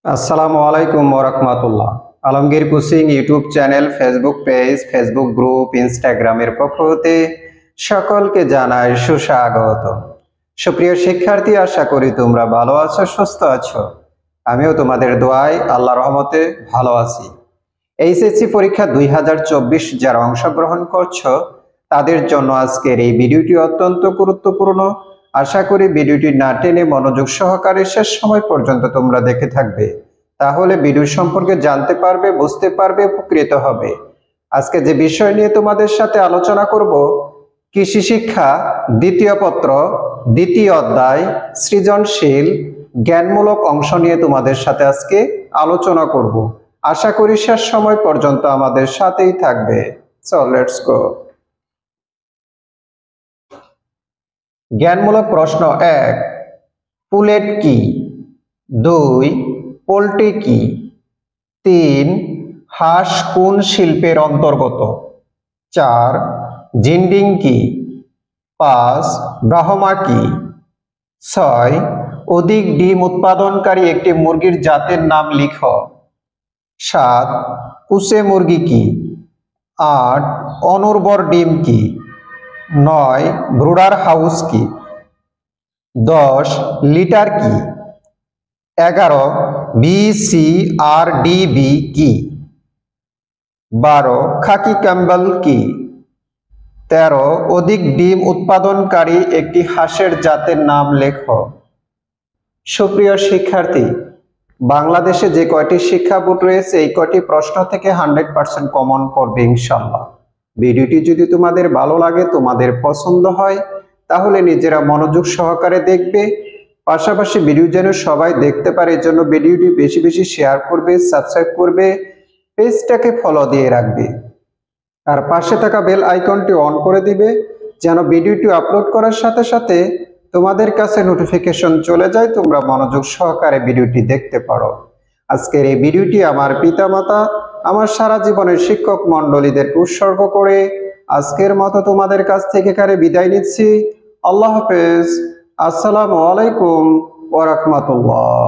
আসসালামু আলাইকুম ওরহমাতুল্লাহ। Alamgir coaching YouTube channel, Facebook page, Facebook group, ইনস্টাগ্রামের পক্ষ হতে সকলকে জানাই সুস্বাগত। সুপ্রিয় শিক্ষার্থী, আশা করি তোমরা ভালো আছো, সুস্থ আছো। আমিও তোমাদের দোয়ায় আল্লাহর রহমতে ভালো আছি। এইচএসসি পরীক্ষা 2024 যারা অংশগ্রহণ করছো তাদের জন্য আজকের এই ভিডিওটি অত্যন্ত গুরুত্বপূর্ণ। আশা করি ভিডিওটি না টেনে মনোযোগ সহকারে শেষ সময় পর্যন্ত তোমরা দেখে থাকবে, তাহলে ভিডিও সম্পর্কে জানতে পারবে, বুঝতে পারবে, উপকৃত হবে। আজকে যে বিষয় নিয়ে তোমাদের সাথে আলোচনা করব, কৃষি শিক্ষা দ্বিতীয় পত্র দ্বিতীয় অধ্যায় সৃজনশীল জ্ঞানমূলক অংশ নিয়ে তোমাদের সাথে আজকে আলোচনা করব। আশা করি শেষ সময় পর্যন্ত আমাদের সাথেই থাকবে। So let's go. জ্ঞানমূলক প্রশ্ন 1, পুলেট কি? 2, পোল্ট্রি কি? 3, হাঁস কোন শিল্পের অন্তর্গত? 4, জিন্ডিং কি? 5, ব্রাহ্মা কি? 6, অধিক ডিম উৎপাদনকারী একটি মুরগির জাতের নাম লিখো। 7, কুসে মুরগি কি? 8, অনুর্বর ডিম কি? 9, ব্রুডার হাউস কি? 10, লিটার কি? 11, BCRDB কি? 12, খাকি ক্যাম্বেল কি? 13, অধিক ডিম উৎপাদনকারী একটি হাঁসের জাতের নাম লেখো। সুপ্রিয় শিক্ষার্থী, বাংলাদেশে যে কয়টি শিক্ষা বোর্ড রয়েছে এই কয়টি প্রশ্ন থেকে 100% কমন পড়বে ইনশাআল্লাহ। ভিডিওটি যদি তোমাদের ভালো লাগে, তোমাদের পছন্দ হয়, তাহলে নিজেরা মনোযোগ সহকারে দেখবে। পাশাপাশি ভিডিও যেন সবাই দেখতে পারে, এর জন্য ভিডিওটি বেশি বেশি শেয়ার করবে, সাবস্ক্রাইব করবে, পেজটাকে ফলো দিয়ে রাখবে, আর পাশে থাকা বেল আইকনটি অন করে দিবে, যেন ভিডিওটি আপলোড করার সাথে সাথে তোমাদের কাছে নোটিফিকেশন চলে যায়, তোমরা মনোযোগ সহকারে ভিডিওটি দেখতে পারো। আজকের এই ভিডিওটি আমার পিতামাতা, আমার সারা জীবনের শিক্ষক মণ্ডলীদেরকে উৎসর্গ করে আজকের মতো তোমাদের কাছ থেকে বিদায় নিচ্ছি। আল্লাহ হাফেজ। আসসালামু আলাইকুম ওয়া রাহমাতুল্লাহ।